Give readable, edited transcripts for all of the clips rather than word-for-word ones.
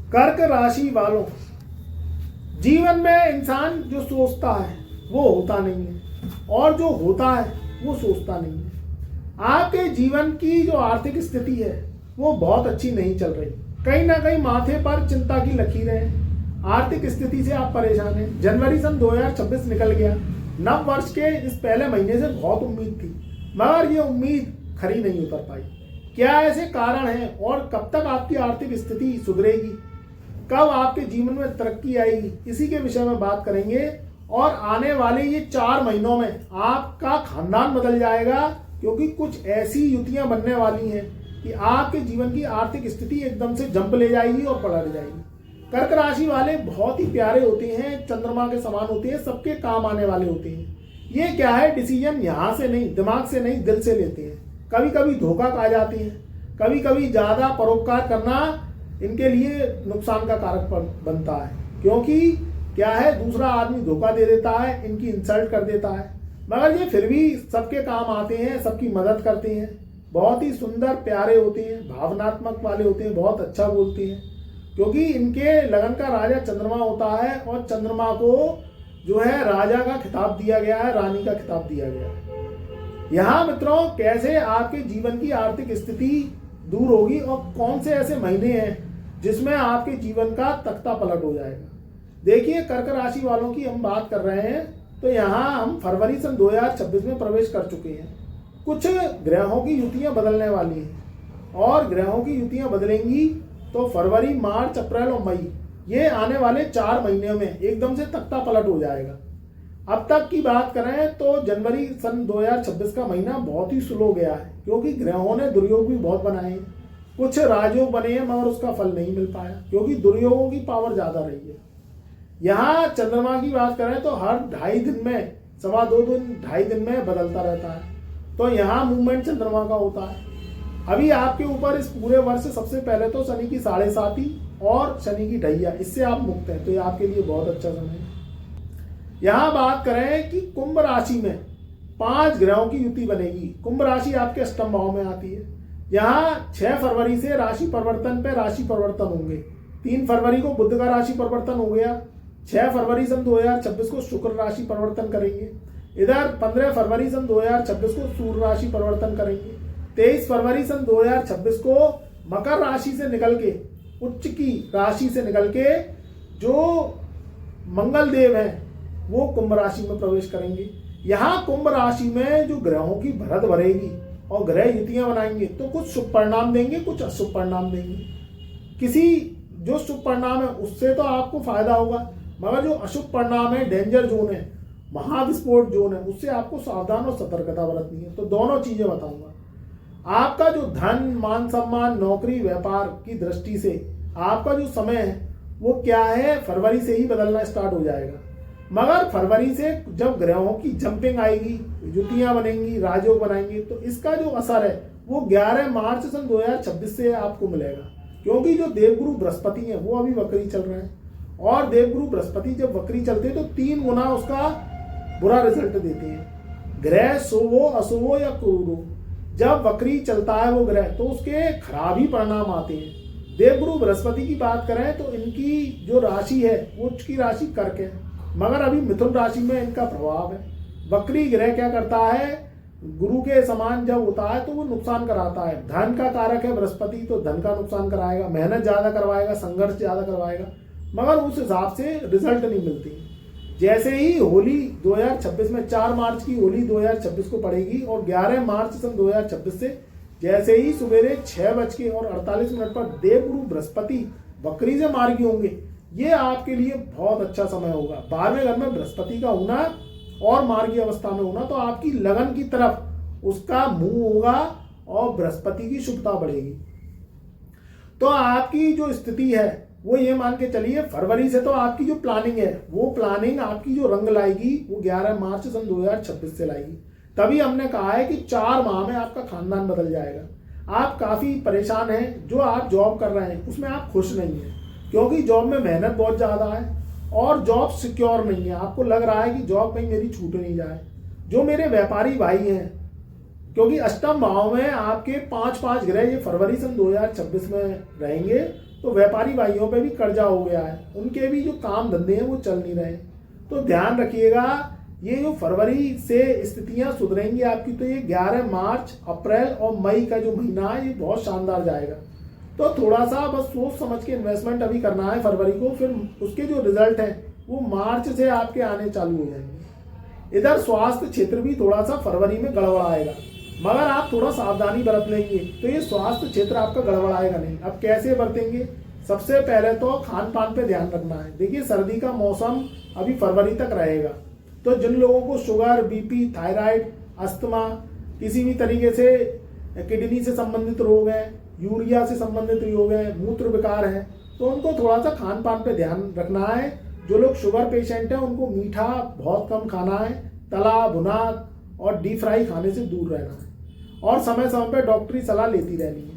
कर्क राशि वालों, जीवन में इंसान जो सोचता है वो होता नहीं है और जो होता है वो सोचता नहीं है। आपके जीवन की जो आर्थिक स्थिति है वो बहुत अच्छी नहीं चल रही, कहीं ना कहीं माथे पर चिंता की लकीरें हैं। आर्थिक स्थिति से आप परेशान हैं। जनवरी सन 2026 निकल गया। नव वर्ष के इस पहले महीने से बहुत उम्मीद थी, मगर ये उम्मीद खरी नहीं उतर पाई। क्या ऐसे कारण हैं और कब तक आपकी आर्थिक स्थिति सुधरेगी, कब आपके जीवन में तरक्की आएगी, इसी के विषय में बात करेंगे। और आने वाले ये 4 महीनों में आपका खानदान बदल जाएगा, क्योंकि कुछ ऐसी युतियां बनने वाली हैं कि आपके जीवन की आर्थिक स्थिति एकदम से जंप ले जाएगी और पलट जाएगी। कर्क राशि वाले बहुत ही प्यारे होते हैं, चंद्रमा के समान होते हैं, सबके काम आने वाले होते हैं। ये क्या है, डिसीजन यहाँ से नहीं, दिमाग से नहीं, दिल से लेते हैं। कभी कभी धोखा खा जाते हैं, कभी कभी ज़्यादा परोपकार करना इनके लिए नुकसान का कारक बनता है, क्योंकि क्या है, दूसरा आदमी धोखा दे देता है, इनकी इंसल्ट कर देता है, मगर ये फिर भी सबके काम आते हैं, सबकी मदद करते हैं। बहुत ही सुंदर प्यारे होते हैं, भावनात्मक वाले होते हैं, बहुत अच्छा बोलते हैं, क्योंकि इनके लगन का राजा चंद्रमा होता है और चंद्रमा को जो है राजा का खिताब दिया गया है, रानी का खिताब दिया गया है। यहाँ मित्रों, कैसे आपके जीवन की आर्थिक स्थिति दूर होगी और कौन से ऐसे महीने हैं जिसमें आपके जीवन का तख्ता पलट हो जाएगा। देखिए, कर्क राशि वालों की हम बात कर रहे हैं तो यहाँ हम फरवरी सन 2026 में प्रवेश कर चुके हैं। कुछ ग्रहों की युतियां बदलने वाली हैं और ग्रहों की युतियां बदलेंगी तो फरवरी, मार्च, अप्रैल और मई, ये आने वाले 4 महीने में एकदम से तख्ता पलट हो जाएगा। अब तक की बात करें तो जनवरी सन 2026 का महीना बहुत ही स्लो गया है, क्योंकि ग्रहों ने दुर्योग भी बहुत बनाए हैं। कुछ राजयोग बने हैं मगर उसका फल नहीं मिल पाया, क्योंकि दुर्योगों की पावर ज़्यादा रही है। यहाँ चंद्रमा की बात करें तो हर 2.5 दिन में, 2.25 दिन, 2.5 दिन में बदलता रहता है, तो यहाँ मूवमेंट चंद्रमा का होता है। अभी आपके ऊपर इस पूरे वर्ष से सबसे पहले तो शनि की 7.5 और शनि की ढैया, इससे आप मुक्त हैं, तो ये आपके लिए बहुत अच्छा समय है। यहाँ बात करें कि कुंभ राशि में 5 ग्रहों की युति बनेगी। कुंभ राशि आपके अष्टम भाव में आती है। यहाँ 6 फरवरी से राशि परिवर्तन पे राशि परिवर्तन होंगे। 3 फरवरी को बुध का राशि परिवर्तन हो गया। 6 फरवरी सन 2026 को शुक्र राशि परिवर्तन करेंगे। इधर 15 फरवरी सन 2026 को सूर्य राशि परिवर्तन करेंगे। 23 फरवरी सन 2026 को मकर राशि से निकल के, उच्च की राशि से निकल के जो मंगल देव हैं वो कुंभ राशि में प्रवेश करेंगे। यहाँ कुंभ राशि में जो ग्रहों की भरत भरेगी और ग्रह युतियां बनाएंगे तो कुछ शुभ परिणाम देंगे, कुछ अशुभ परिणाम देंगे। किसी जो शुभ परिणाम है उससे तो आपको फायदा होगा, मगर जो अशुभ परिणाम है, डेंजर जोन है, महाविस्फोट जोन है, उससे आपको सावधान और सतर्कता बरतनी है। तो दोनों चीजें बताऊंगा। आपका जो धन, मान सम्मान, नौकरी, व्यापार की दृष्टि से आपका जो समय है वो क्या है, फरवरी से ही बदलना स्टार्ट हो जाएगा। मगर फरवरी से जब ग्रहों की जंपिंग आएगी, युतियां बनेंगी, राजयोग बनाएंगे, तो इसका जो असर है वो 11 मार्च सन 2026 से आपको मिलेगा, क्योंकि जो देवगुरु बृहस्पति हैं वो अभी वक्री चल रहे हैं, और देवगुरु बृहस्पति जब वक्री चलते हैं तो 3 गुना उसका बुरा रिजल्ट देते हैं। ग्रह शुभो, अशुभो या क्रूरो, जब वक्री चलता है वो ग्रह तो उसके खराब ही परिणाम आते हैं। देवगुरु बृहस्पति की बात करें तो इनकी जो राशि है वो उच्च की राशि कर्क है, मगर अभी मिथुन राशि में इनका प्रभाव है। वक्री ग्रह क्या करता है, गुरु के समान जब होता है तो वो नुकसान कराता है। धन का कारक है बृहस्पति, तो धन का नुकसान कराएगा, मेहनत ज्यादा करवाएगा, संघर्ष ज्यादा करवाएगा, मगर उस हिसाब से रिजल्ट नहीं मिलती। जैसे ही होली 2026 में 4 मार्च की होली 2026 को पड़ेगी और 11 मार्च सन 2026 से जैसे ही सवेरे 6:48 पर देवगुरु बृहस्पति वक्री से मार्गी होंगे, ये आपके लिए बहुत अच्छा समय होगा। 12वें घर में बृहस्पति का होना और मार्गी अवस्था में होना तो आपकी लगन की तरफ उसका मुंह होगा और बृहस्पति की शुभता बढ़ेगी। तो आपकी जो स्थिति है वो ये मान के चलिए, फरवरी से तो आपकी जो प्लानिंग है वो प्लानिंग आपकी जो रंग लाएगी वो 11 मार्च सन 2026 से लाएगी। तभी हमने कहा है कि 4 माह में आपका खानदान बदल जाएगा। आप काफी परेशान हैं, जो आप जॉब कर रहे हैं उसमें आप खुश नहीं हैं, क्योंकि जॉब में मेहनत बहुत ज्यादा है और जॉब सिक्योर नहीं है। आपको लग रहा है कि जॉब कहीं मेरी छूट नहीं जाए। जो मेरे व्यापारी भाई हैं, क्योंकि अष्टम भाव में आपके 5 ग्रह ये फरवरी सन 2026 में रहेंगे, तो तो व्यापारी भाइयों पे भी कर्जा हो गया है, उनके भी जो काम धंधे हैं वो चल नहीं रहे। तो ध्यान रखिएगा, ये जो फरवरी से स्थितियां सुधरेंगी आपकी, तो ये 11 मार्च, अप्रैल और मई का जो महीना है ये बहुत शानदार जाएगा। तो थोड़ा सा बस सोच समझ के इन्वेस्टमेंट अभी करना है फरवरी को, फिर उसके जो रिजल्ट है वो मार्च से आपके आने चालू हो जाएंगे। इधर स्वास्थ्य क्षेत्र भी थोड़ा सा फरवरी में गड़बड़ाएगा, मगर आप थोड़ा सावधानी बरत लेंगे तो ये स्वास्थ्य क्षेत्र आपका गड़बड़ाएगा नहीं। अब कैसे बरतेंगे? सबसे पहले तो खान पान पे ध्यान रखना है। देखिए सर्दी का मौसम अभी फरवरी तक रहेगा, तो जिन लोगों को शुगर, बीपी, थायराइड, अस्थमा, किसी भी तरीके से किडनी से संबंधित रोग हैं, यूरिया से संबंधित रोग हैं, मूत्र विकार है, तो उनको थोड़ा सा खान पान पे ध्यान रखना है। जो लोग शुगर पेशेंट हैं उनको मीठा बहुत कम खाना है, तला भुना और डीप फ्राई खाने से दूर रहना है, और समय समय पर डॉक्टरी सलाह लेती रहनी है।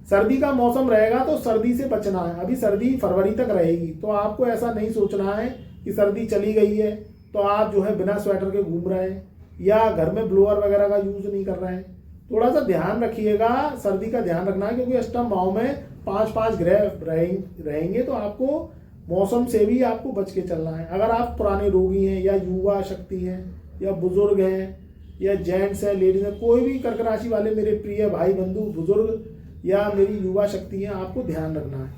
सर्दी का मौसम रहेगा तो सर्दी से बचना है। अभी सर्दी फरवरी तक रहेगी, तो आपको ऐसा नहीं सोचना है कि सर्दी चली गई है तो आप जो है बिना स्वेटर के घूम रहे हैं या घर में ब्लोअर वगैरह का यूज नहीं कर रहे हैं। थोड़ा सा ध्यान रखिएगा, सर्दी का ध्यान रखना है, क्योंकि अष्टम भाव में 5-5 ग्रह रहेंगे, तो आपको मौसम से भी आपको बच के चलना है। अगर आप पुराने रोगी हैं या युवा शक्ति हैं या बुजुर्ग हैं या जेंट्स हैं, लेडीज हैं, कोई भी कर्क राशि वाले मेरे प्रिय भाई बंधु बुजुर्ग या मेरी युवा शक्ति है, आपको ध्यान रखना है।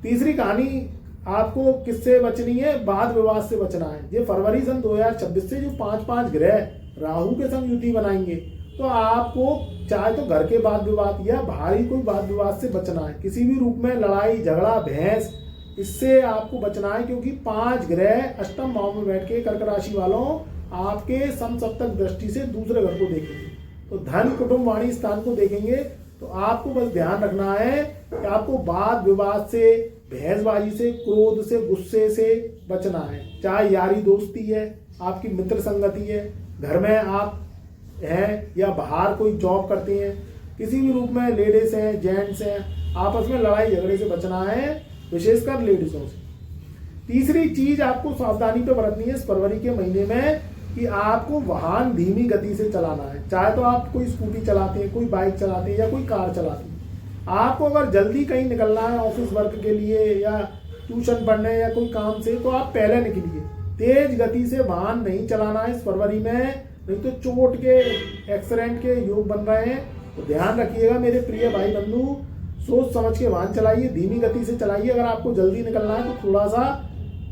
तीसरी कहानी, आपको किससे बचनी है? वाद विवाद से बचना है। ये फरवरी सन 2026 से जो 5-5 ग्रह राहु के संग युति बनाएंगे, तो आपको चाहे तो घर के वाद विवाद या भारी कोई वाद विवाद से बचना है। किसी भी रूप में लड़ाई झगड़ा बहस, इससे आपको बचना है, क्योंकि 5 ग्रह अष्टम भाव में बैठ के कर्क राशि वालों आपके समसप्तक दृष्टि से दूसरे घर को देखेंगे, तो धन कुटुंब वाणी स्थान को देखेंगे। तो आपको बस ध्यान रखना है कि आपको वाद विवाद से, बहसबाजी से, क्रोध से, गुस्से से बचना है। चाहे यारी दोस्ती है, आपकी मित्र संगति है, घर में आप हैं या बाहर कोई जॉब करते हैं, किसी भी रूप में लेडीज हैं, जेंट्स हैं, आपस में लड़ाई झगड़े से बचना है, विशेषकर लेडीजों से। तीसरी चीज आपको सावधानी पे बरतनी है इस फरवरी के महीने में, कि आपको वाहन धीमी गति से चलाना है। चाहे तो आप कोई स्कूटी चलाते हैं, कोई बाइक चलाते हैं या कोई कार चलाते हैं, आपको अगर जल्दी कहीं निकलना है ऑफिस वर्क के लिए या ट्यूशन पढ़ने या कोई काम से, तो आप पहले निकलिए। तेज गति से वाहन नहीं चलाना है इस फरवरी में, नहीं तो चोट के, एक्सीडेंट के योग बन रहे हैं। तो ध्यान रखिएगा मेरे प्रिय भाई बंधु, सोच समझ के वाहन चलाइए, धीमी गति से चलाइए। अगर आपको जल्दी निकलना है तो थोड़ा सा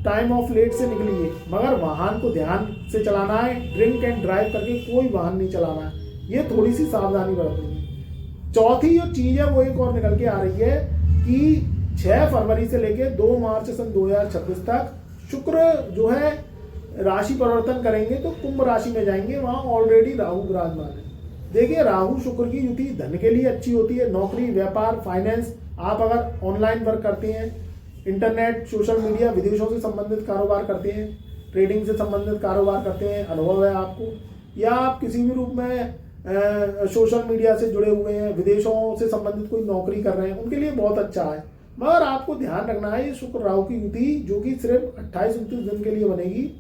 टाइम ऑफ लेट से निकलिए, मगर वाहन को ध्यान से चलाना है। ड्रिंक एंड ड्राइव करके कोई वाहन नहीं चलाना है, ये थोड़ी सी सावधानी बरतनी है। चौथी जो चीज है वो एक और निकल के आ रही है कि 6 फरवरी से लेके 2 मार्च सन 2026 तक शुक्र जो है राशि परिवर्तन करेंगे, तो कुंभ राशि में जाएंगे। वहां ऑलरेडी राहु विराजमान है। देखिए राहु शुक्र की युति धन के लिए अच्छी होती है। नौकरी, व्यापार, फाइनेंस, आप अगर ऑनलाइन वर्क करते हैं, इंटरनेट, सोशल मीडिया, विदेशों से संबंधित कारोबार करते हैं, ट्रेडिंग से संबंधित कारोबार करते हैं, अनुभव है आपको, या आप किसी भी रूप में सोशल मीडिया से जुड़े हुए हैं, विदेशों से संबंधित कोई नौकरी कर रहे हैं, उनके लिए बहुत अच्छा है। मगर आपको ध्यान रखना है, ये शुक्र राहु की युति जो कि सिर्फ 28-29 दिन के लिए बनेगी,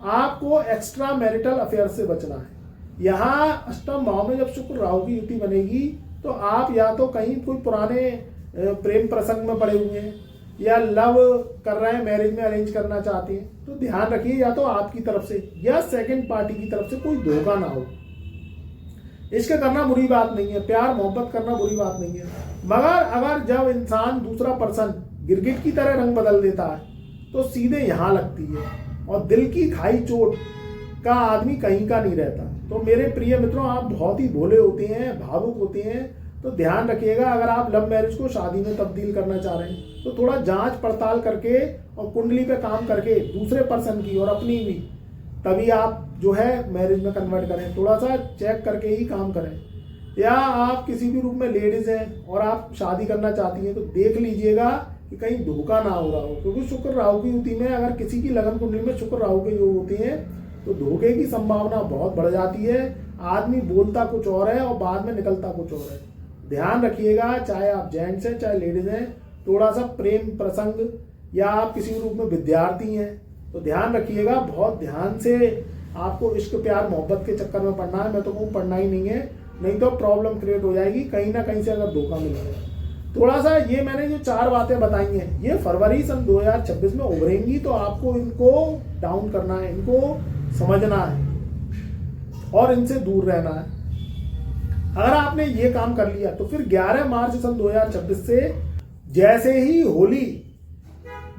आपको एक्स्ट्रा मैरिटल अफेयर से बचना है। यहाँ अष्टम भाव में जब शुक्र राहु की युति बनेगी, तो आप या तो कहीं कोई पुराने प्रेम प्रसंग में पड़े हुए हैं या लव कर रहे हैं, मैरिज में अरेंज करना चाहते हैं, तो ध्यान रखिए या तो आपकी तरफ से या सेकंड पार्टी की तरफ से कोई धोखा ना हो। इश्क करना बुरी बात नहीं है, प्यार मोहब्बत करना बुरी बात नहीं है, मगर अगर जब इंसान दूसरा पर्सन गिरगिट की तरह रंग बदल देता है तो सीधे यहाँ लगती है, और दिल की खाई चोट का आदमी कहीं का नहीं रहता। तो मेरे प्रिय मित्रों, आप बहुत ही भोले होते हैं, भावुक होते हैं, तो ध्यान रखिएगा। अगर आप लव मैरिज को शादी में तब्दील करना चाह रहे हैं तो थोड़ा जांच पड़ताल करके और कुंडली पे काम करके दूसरे पर्सन की और अपनी भी, तभी आप जो है मैरिज में कन्वर्ट करें। थोड़ा सा चेक करके ही काम करें। या आप किसी भी रूप में लेडीज हैं और आप शादी करना चाहती हैं, तो देख लीजिएगा कि कहीं धोखा ना हो रहा हो, क्योंकि शुक्र राहु की युति में अगर किसी की लगन कुंडली में शुक्र राहु के योग होते हैं तो धोखे की संभावना बहुत बढ़ जाती है। आदमी बोलता कुछ और है और बाद में निकलता कुछ और है। ध्यान रखिएगा, चाहे आप जेंट्स हैं चाहे लेडीज हैं, थोड़ा सा प्रेम प्रसंग या आप किसी रूप में विद्यार्थी हैं तो ध्यान रखिएगा। बहुत ध्यान से आपको इश्क प्यार मोहब्बत के चक्कर में पड़ना है। मैं तो कहूँ पढ़ना ही नहीं है, नहीं तो प्रॉब्लम क्रिएट हो जाएगी, कहीं ना कहीं से अगर धोखा मिलेगा। थोड़ा सा ये मैंने जो 4 बातें बताई हैं, ये फरवरी सन 2026 में उभरेंगी, तो आपको इनको डाउन करना है, इनको समझना है और इनसे दूर रहना है। अगर आपने ये काम कर लिया तो फिर 11 मार्च सन 2026 से जैसे ही होली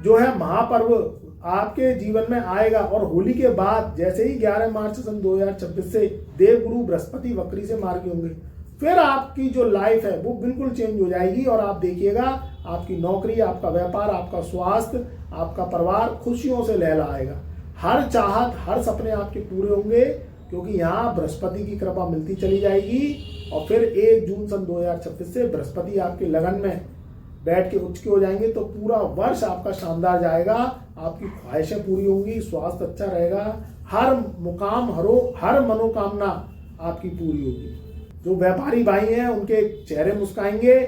जो है महापर्व आपके जीवन में आएगा, और होली के बाद जैसे ही 11 मार्च सन 2026 से देवगुरु बृहस्पति वक्री से मार्गी होंगे, फिर आपकी जो लाइफ है वो बिल्कुल चेंज हो जाएगी। और आप देखिएगा आपकी नौकरी, आपका व्यापार, आपका स्वास्थ्य, आपका परिवार खुशियों से लहलाएगा। हर चाहत, हर सपने आपके पूरे होंगे, क्योंकि यहाँ बृहस्पति की कृपा मिलती चली जाएगी। और फिर 1 जून सन 2026 से बृहस्पति आपके लगन में बैठ के उच्च के हो जाएंगे, तो पूरा वर्ष आपका शानदार जाएगा। आपकी ख्वाहिशें पूरी होंगी, स्वास्थ्य अच्छा रहेगा, हर मुकाम, हर मनोकामना आपकी पूरी होगी। जो व्यापारी भाई हैं उनके चेहरे मुस्काएंगे,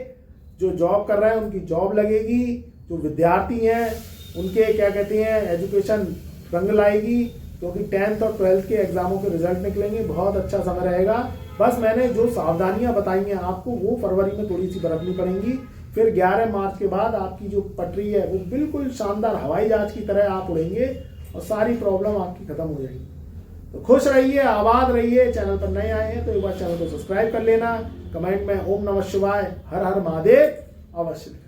जो जॉब कर रहे हैं उनकी जॉब लगेगी, जो विद्यार्थी हैं उनके क्या कहते हैं एजुकेशन रंग लाएगी, क्योंकि 10th और 12th के एग्जामों के रिजल्ट निकलेंगे। बहुत अच्छा समय रहेगा। बस मैंने जो सावधानियां बताई हैं आपको, वो फरवरी में थोड़ी सी बरतनी पड़ेंगी। फिर 11 मार्च के बाद आपकी जो पटरी है वो बिल्कुल शानदार हवाई जहाज की तरह आप उड़ेंगे और सारी प्रॉब्लम आपकी खत्म हो जाएगी। तो खुश रहिए, आबाद रहिए। चैनल पर नए आए हैं तो एक बार चैनल को सब्सक्राइब कर लेना। कमेंट में ओम नमः शिवाय, हर हर महादेव अवश्य लिखें।